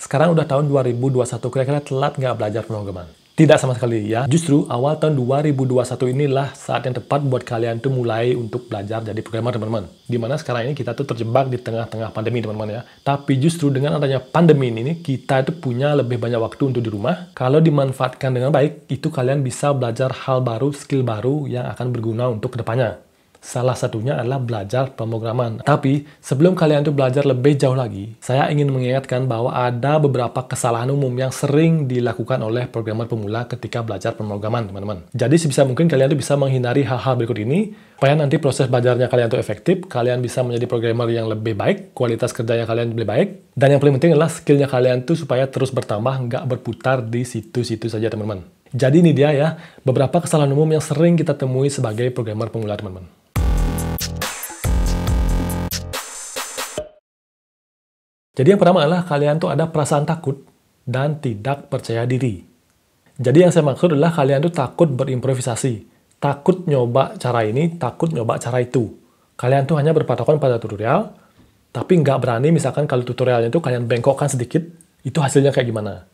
Sekarang udah tahun 2021, kira-kira telat nggak belajar pemrograman? Tidak sama sekali ya. Justru awal tahun 2021 inilah saat yang tepat buat kalian tuh mulai untuk belajar jadi programmer, teman-teman. Dimana sekarang ini kita tuh terjebak di tengah-tengah pandemi, teman-teman ya. Tapi justru dengan adanya pandemi ini, kita itu punya lebih banyak waktu untuk di rumah. Kalau dimanfaatkan dengan baik, itu kalian bisa belajar hal baru, skill baru yang akan berguna untuk kedepannya. Salah satunya adalah belajar pemrograman. Tapi, sebelum kalian tuh belajar lebih jauh lagi, saya ingin mengingatkan bahwa ada beberapa kesalahan umum yang sering dilakukan oleh programmer pemula ketika belajar pemrograman, teman-teman. Jadi, sebisa mungkin kalian tuh bisa menghindari hal-hal berikut ini, supaya nanti proses belajarnya kalian tuh efektif, kalian bisa menjadi programmer yang lebih baik, kualitas kerjanya kalian lebih baik, dan yang paling penting adalah skillnya kalian tuh supaya terus bertambah, nggak berputar di situ-situ saja, teman-teman. Jadi ini dia ya, beberapa kesalahan umum yang sering kita temui sebagai programmer pemula, teman-teman. Jadi yang pertama adalah kalian tuh ada perasaan takut dan tidak percaya diri. Jadi yang saya maksud adalah kalian tuh takut berimprovisasi, takut nyoba cara ini, takut nyoba cara itu. Kalian tuh hanya berpatokan pada tutorial, tapi nggak berani misalkan kalau tutorialnya itu kalian bengkokkan sedikit, itu hasilnya kayak gimana.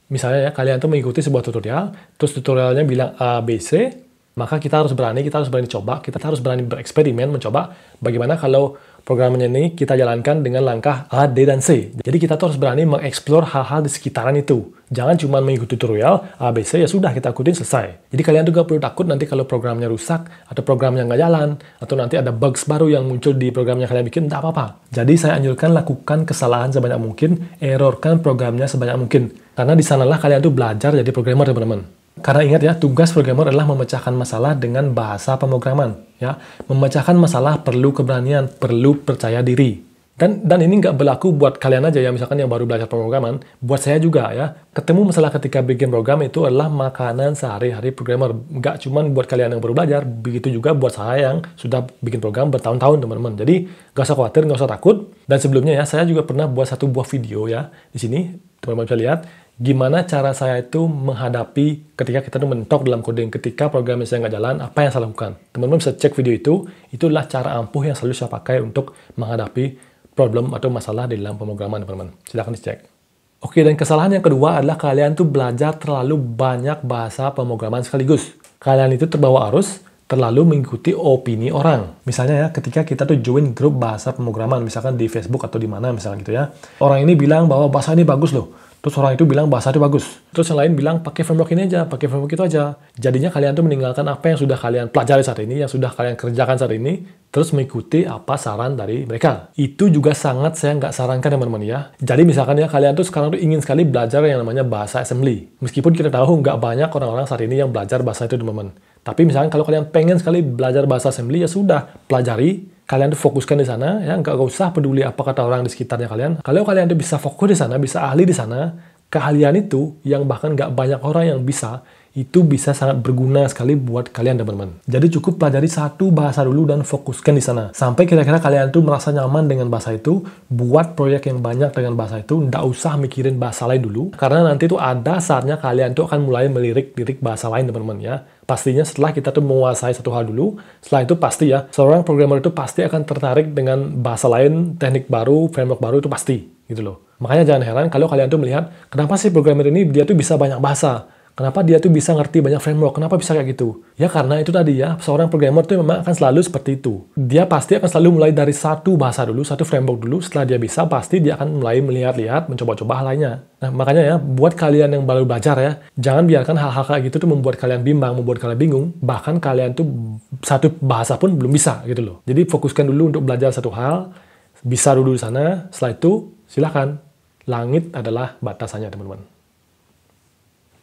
Misalnya ya, kalian tuh mengikuti sebuah tutorial, terus tutorialnya bilang A, B, C, maka kita harus berani coba, kita harus berani bereksperimen, mencoba bagaimana kalau programnya ini kita jalankan dengan langkah A, D, dan C. Jadi kita tuh harus berani mengeksplor hal-hal di sekitaran itu. Jangan cuma mengikuti tutorial A, B, C, ya sudah kita ikutin selesai. Jadi kalian tuh gak perlu takut nanti kalau programnya rusak, atau programnya nggak jalan, atau nanti ada bugs baru yang muncul di programnya kalian bikin, tidak apa-apa. Jadi saya anjurkan lakukan kesalahan sebanyak mungkin, errorkan programnya sebanyak mungkin. Karena di sanalah kalian tuh belajar jadi programmer, teman-teman. Karena ingat ya, tugas programmer adalah memecahkan masalah dengan bahasa pemrograman. Ya, memecahkan masalah perlu keberanian, perlu percaya diri. Dan ini nggak berlaku buat kalian aja ya, misalkan yang baru belajar pemrograman. Buat saya juga ya, ketemu masalah ketika bikin program itu adalah makanan sehari-hari programmer. Nggak cuma buat kalian yang baru belajar, begitu juga buat saya yang sudah bikin program bertahun-tahun, teman-teman. Jadi nggak usah khawatir, nggak usah takut. Dan sebelumnya ya, saya juga pernah buat satu buah video ya di sini, teman-teman bisa lihat. Gimana cara saya itu menghadapi ketika kita tuh mentok dalam coding, ketika programnya saya nggak jalan, apa yang saya lakukan. Teman-teman bisa cek video itu, itulah cara ampuh yang selalu saya pakai untuk menghadapi problem atau masalah di dalam pemrograman, teman-teman. Silahkan dicek. Oke, dan kesalahan yang kedua adalah kalian tuh belajar terlalu banyak bahasa pemrograman sekaligus. Kalian itu terbawa arus, terlalu mengikuti opini orang. Misalnya ya, ketika kita tuh join grup bahasa pemrograman, misalkan di Facebook atau di mana misalkan gitu ya. Orang ini bilang bahwa bahasa ini bagus loh. Terus orang itu bilang bahasa itu bagus. Terus yang lain bilang pakai framework ini aja, pakai framework itu aja. Jadinya kalian tuh meninggalkan apa yang sudah kalian pelajari saat ini, yang sudah kalian kerjakan saat ini, terus mengikuti apa saran dari mereka. Itu juga sangat saya nggak sarankan, teman-teman ya. Jadi misalkan ya, kalian tuh sekarang tuh ingin sekali belajar yang namanya bahasa assembly. Meskipun kita tahu nggak banyak orang-orang saat ini yang belajar bahasa itu, teman-teman. Tapi misalkan kalau kalian pengen sekali belajar bahasa assembly, ya sudah, pelajari. Kalian tuh fokuskan di sana, ya nggak usah peduli apa kata orang di sekitarnya kalian. Kalau kalian tuh bisa fokus di sana, bisa ahli di sana, keahlian itu yang bahkan nggak banyak orang yang bisa, itu bisa sangat berguna sekali buat kalian, teman-teman. Jadi cukup pelajari satu bahasa dulu dan fokuskan di sana. Sampai kira-kira kalian tuh merasa nyaman dengan bahasa itu, buat proyek yang banyak dengan bahasa itu, nggak usah mikirin bahasa lain dulu. Karena nanti tuh ada saatnya kalian tuh akan mulai melirik-lirik bahasa lain, teman-teman ya. Pastinya setelah kita tuh menguasai satu hal dulu, setelah itu pasti ya, seorang programmer itu pasti akan tertarik dengan bahasa lain, teknik baru, framework baru, itu pasti, gitu loh. Makanya jangan heran kalau kalian tuh melihat, kenapa sih programmer ini dia tuh bisa banyak bahasa? Kenapa dia tuh bisa ngerti banyak framework? Kenapa bisa kayak gitu? Ya karena itu tadi ya, seorang programmer tuh memang akan selalu seperti itu. Dia pasti akan selalu mulai dari satu bahasa dulu, satu framework dulu. Setelah dia bisa, pasti dia akan mulai melihat-lihat, mencoba-coba hal lainnya. Nah, makanya ya, buat kalian yang baru belajar ya, jangan biarkan hal-hal kayak gitu tuh membuat kalian bimbang, membuat kalian bingung. Bahkan kalian tuh satu bahasa pun belum bisa gitu loh. Jadi fokuskan dulu untuk belajar satu hal, bisa dulu di sana. Setelah itu, silakan. Langit adalah batasannya, teman-teman.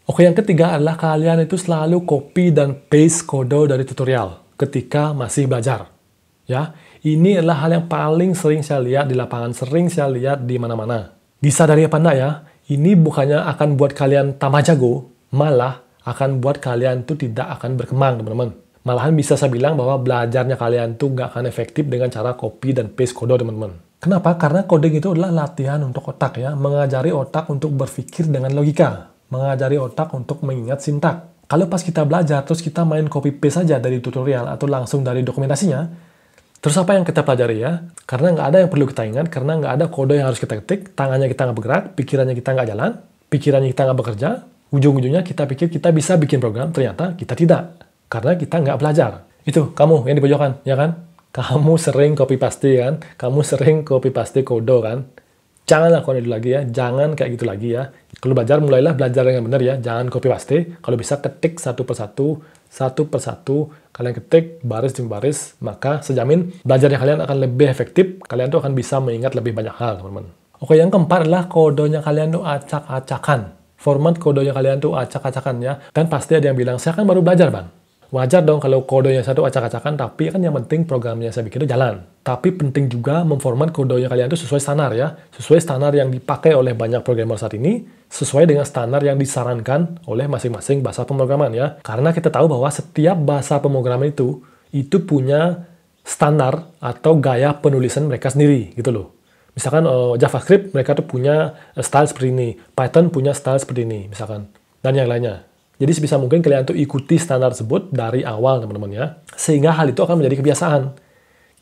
Oke, yang ketiga adalah kalian itu selalu copy dan paste kode dari tutorial ketika masih belajar. Ya, ini adalah hal yang paling sering saya lihat di lapangan, sering saya lihat di mana-mana. Disadari apa enggak ya? Ini bukannya akan buat kalian tambah jago, malah akan buat kalian tuh tidak akan berkembang, teman-teman. Malahan bisa saya bilang bahwa belajarnya kalian tuh nggak akan efektif dengan cara copy dan paste kode, teman-teman. Kenapa? Karena coding itu adalah latihan untuk otak ya, mengajari otak untuk berpikir dengan logika. Mengajari otak untuk mengingat sintak. Kalau pas kita belajar, terus kita main copy-paste saja dari tutorial atau langsung dari dokumentasinya, Terus apa yang kita pelajari ya? Karena nggak ada yang perlu kita ingat, karena nggak ada kode yang harus kita ketik, tangannya kita nggak bergerak, pikirannya kita nggak jalan, pikirannya kita nggak bekerja, ujung-ujungnya kita pikir kita bisa bikin program, ternyata kita tidak. Karena kita nggak belajar. Itu, kamu yang di pojokan, ya kan? Kamu sering copy paste kan? Kamu sering copy paste kode kan? Jangan lakukan itu lagi ya, jangan kayak gitu lagi ya. Kalau belajar, mulailah belajar dengan benar ya, jangan copy paste. Kalau bisa ketik satu persatu, kalian ketik baris demi baris, maka sejamin belajarnya kalian akan lebih efektif, kalian tuh akan bisa mengingat lebih banyak hal, teman-teman. Oke, yang keempat adalah kodenya kalian tuh acak-acakan. Format kodenya kalian tuh acak-acakan ya. Dan pasti ada yang bilang, saya kan baru belajar, Bang. Wajar dong kalau kodenya satu acak-acakan, tapi kan yang penting programnya saya bikin itu jalan. Tapi penting juga memformat kodenya kalian itu sesuai standar ya. Sesuai standar yang dipakai oleh banyak programmer saat ini, sesuai dengan standar yang disarankan oleh masing-masing bahasa pemrograman ya. Karena kita tahu bahwa setiap bahasa pemrograman itu punya standar atau gaya penulisan mereka sendiri gitu loh. Misalkan JavaScript mereka tuh punya style seperti ini, Python punya style seperti ini misalkan, dan yang lainnya. Jadi sebisa mungkin kalian tuh ikuti standar tersebut dari awal teman-teman ya. Sehingga hal itu akan menjadi kebiasaan.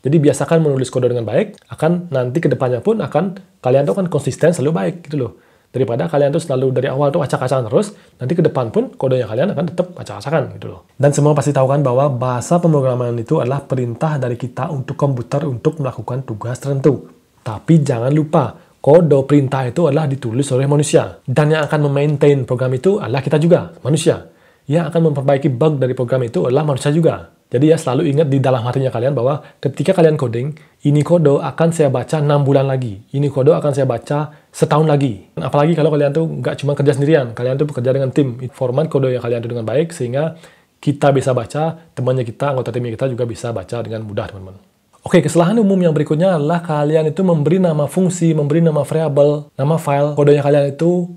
Jadi biasakan menulis kode dengan baik, akan nanti kedepannya pun akan kalian tuh kan konsisten selalu baik gitu loh. Daripada kalian tuh selalu dari awal tuh acak-acakan terus, nanti ke depan pun kodenya kalian akan tetap acak-acakan gitu loh. Dan semua pasti tahu kan bahwa bahasa pemrograman itu adalah perintah dari kita untuk komputer untuk melakukan tugas tertentu. Tapi jangan lupa, kode perintah itu adalah ditulis oleh manusia. Dan yang akan memaintain program itu adalah kita juga, manusia. Yang akan memperbaiki bug dari program itu adalah manusia juga. Jadi ya selalu ingat di dalam hatinya kalian bahwa ketika kalian coding, ini kode akan saya baca 6 bulan lagi. Ini kode akan saya baca setahun lagi. Apalagi kalau kalian tuh nggak cuma kerja sendirian, kalian tuh bekerja dengan tim. Format kode yang kalian tuh dengan baik, sehingga kita bisa baca, temannya kita, anggota timnya kita juga bisa baca dengan mudah, teman-teman. Oke, kesalahan umum yang berikutnya adalah kalian itu memberi nama fungsi, memberi nama variabel, nama file, kodenya kalian itu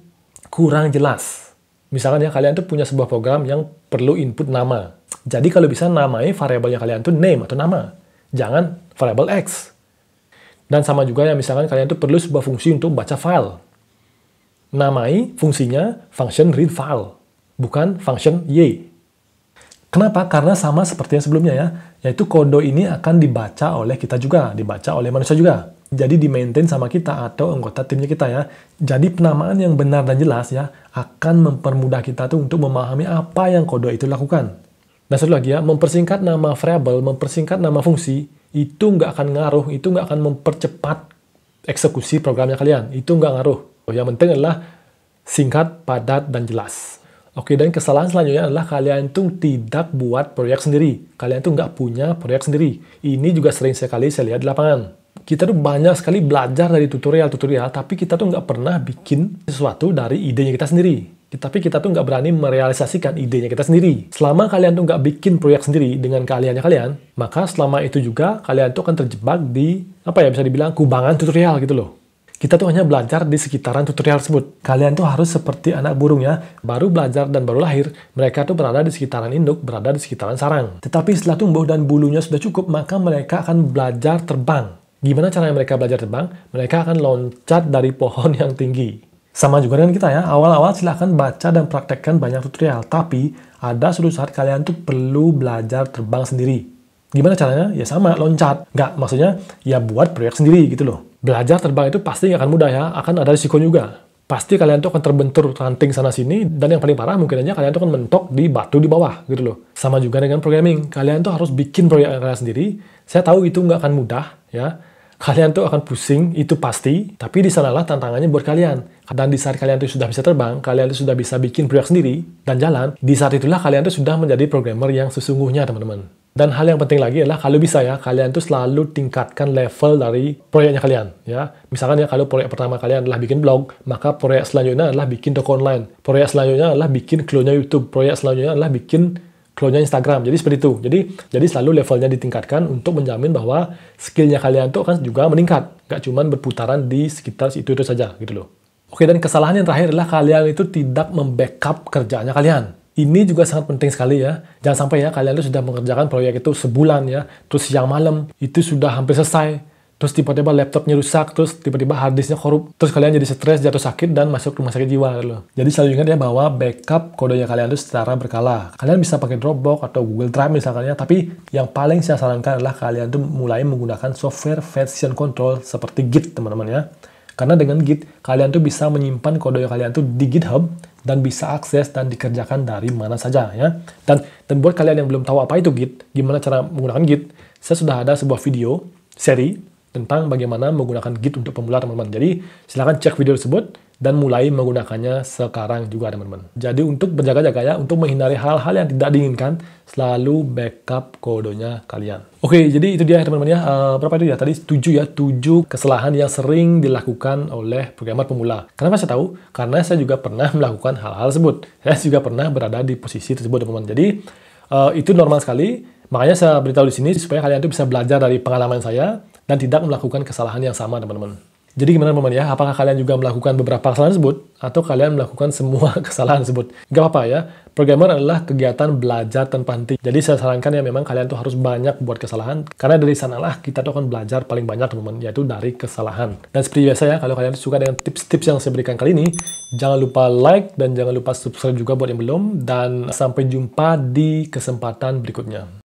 kurang jelas. Misalkan ya, kalian tuh punya sebuah program yang perlu input nama. Jadi kalau bisa namai variabelnya kalian tuh name atau nama. Jangan variabel X. Dan sama juga ya, misalkan kalian tuh perlu sebuah fungsi untuk baca file. Namai fungsinya function read file, bukan function Y. Kenapa? Karena sama seperti yang sebelumnya ya, yaitu kode ini akan dibaca oleh kita juga, dibaca oleh manusia juga. Jadi di-maintain sama kita atau anggota timnya kita ya. Jadi penamaan yang benar dan jelas ya, akan mempermudah kita tuh untuk memahami apa yang kode itu lakukan. Dan satu lagi ya, mempersingkat nama variabel, mempersingkat nama fungsi, itu nggak akan ngaruh, itu nggak akan mempercepat eksekusi programnya kalian. Itu nggak ngaruh. Yang penting adalah singkat, padat, dan jelas. Oke, dan kesalahan selanjutnya adalah kalian tuh tidak buat proyek sendiri. Kalian tuh nggak punya proyek sendiri. Ini juga sering sekali saya lihat di lapangan. Kita tuh banyak sekali belajar dari tutorial-tutorial, tapi kita tuh nggak pernah bikin sesuatu dari idenya kita sendiri. Tapi kita tuh nggak berani merealisasikan idenya kita sendiri. Selama kalian tuh nggak bikin proyek sendiri dengan keahliannya kalian, maka selama itu juga kalian tuh akan terjebak di, bisa dibilang kubangan tutorial gitu loh. Kita tuh hanya belajar di sekitaran tutorial tersebut. Kalian tuh harus seperti anak burung ya, baru belajar dan baru lahir, mereka tuh berada di sekitaran induk, berada di sekitaran sarang. Tetapi setelah tumbuh dan bulunya sudah cukup, maka mereka akan belajar terbang. Gimana caranya mereka belajar terbang? Mereka akan loncat dari pohon yang tinggi. Sama juga dengan kita ya, awal-awal silahkan baca dan praktekkan banyak tutorial, tapi ada suatu saat kalian tuh perlu belajar terbang sendiri. Gimana caranya? Ya sama, loncat. Nggak, maksudnya ya buat proyek sendiri gitu loh. Belajar terbang itu pasti nggak akan mudah ya, akan ada risiko juga. Pasti kalian tuh akan terbentur ranting sana-sini, dan yang paling parah mungkin aja kalian tuh akan mentok di batu di bawah gitu loh. Sama juga dengan programming, kalian tuh harus bikin proyek kalian sendiri. Saya tahu itu nggak akan mudah ya. Kalian tuh akan pusing, itu pasti, tapi di sanalah tantangannya buat kalian. Dan di saat kalian tuh sudah bisa terbang, kalian tuh sudah bisa bikin proyek sendiri, dan jalan, di saat itulah kalian tuh sudah menjadi programmer yang sesungguhnya, teman-teman. Dan hal yang penting lagi adalah kalau bisa ya, kalian tuh selalu tingkatkan level dari proyeknya kalian. Ya, misalkan ya, kalau proyek pertama kalian adalah bikin blog, maka proyek selanjutnya adalah bikin toko online. Proyek selanjutnya adalah bikin clone-nya YouTube. Proyek selanjutnya adalah bikin clone-nya Instagram. Jadi seperti itu. Jadi selalu levelnya ditingkatkan untuk menjamin bahwa skillnya kalian tuh akan juga meningkat. Nggak cuma berputaran di sekitar itu saja gitu loh. Oke, dan kesalahan yang terakhir adalah kalian itu tidak membackup kerjaannya kalian. Ini juga sangat penting sekali ya. Jangan sampai ya kalian itu sudah mengerjakan proyek itu sebulan ya, terus siang malam itu sudah hampir selesai. terus tiba-tiba laptopnya rusak, terus tiba-tiba harddisknya korup, terus kalian jadi stres, jatuh sakit, dan masuk rumah sakit jiwa gitu loh. Jadi selalu ingat ya bahwa backup kodenya kalian itu secara berkala. Kalian bisa pakai Dropbox atau Google Drive misalnya, tapi yang paling saya sarankan adalah kalian tuh mulai menggunakan software version control seperti Git, teman-teman ya. Karena dengan Git, kalian tuh bisa menyimpan kode kalian tuh di GitHub dan bisa akses dan dikerjakan dari mana saja ya. Dan buat kalian yang belum tahu apa itu Git, gimana cara menggunakan Git, saya sudah ada sebuah video seri tentang bagaimana menggunakan Git untuk pemula, teman-teman. Jadi silahkan cek video tersebut dan mulai menggunakannya sekarang juga, teman-teman. Jadi untuk berjaga-jaga ya, untuk menghindari hal-hal yang tidak diinginkan, selalu backup kodenya kalian. Oke, jadi itu dia teman-teman ya. Berapa itu ya? Tadi 7 ya, 7 kesalahan yang sering dilakukan oleh programmer pemula. Kenapa saya tahu? Karena saya juga pernah melakukan hal-hal tersebut. Saya juga pernah berada di posisi tersebut, teman-teman. Jadi itu normal sekali. Makanya saya beritahu di sini supaya kalian tuh bisa belajar dari pengalaman saya dan tidak melakukan kesalahan yang sama, teman-teman. Jadi gimana teman-teman ya? Apakah kalian juga melakukan beberapa kesalahan tersebut? Atau kalian melakukan semua kesalahan tersebut? Gak apa-apa ya. Programmer adalah kegiatan belajar tanpa henti. Jadi saya sarankan ya memang kalian tuh harus banyak buat kesalahan. Karena dari sanalah kita tuh akan belajar paling banyak, teman-teman. Yaitu dari kesalahan. Dan seperti biasa ya, kalau kalian suka dengan tips-tips yang saya berikan kali ini, jangan lupa like dan jangan lupa subscribe juga buat yang belum. Dan sampai jumpa di kesempatan berikutnya.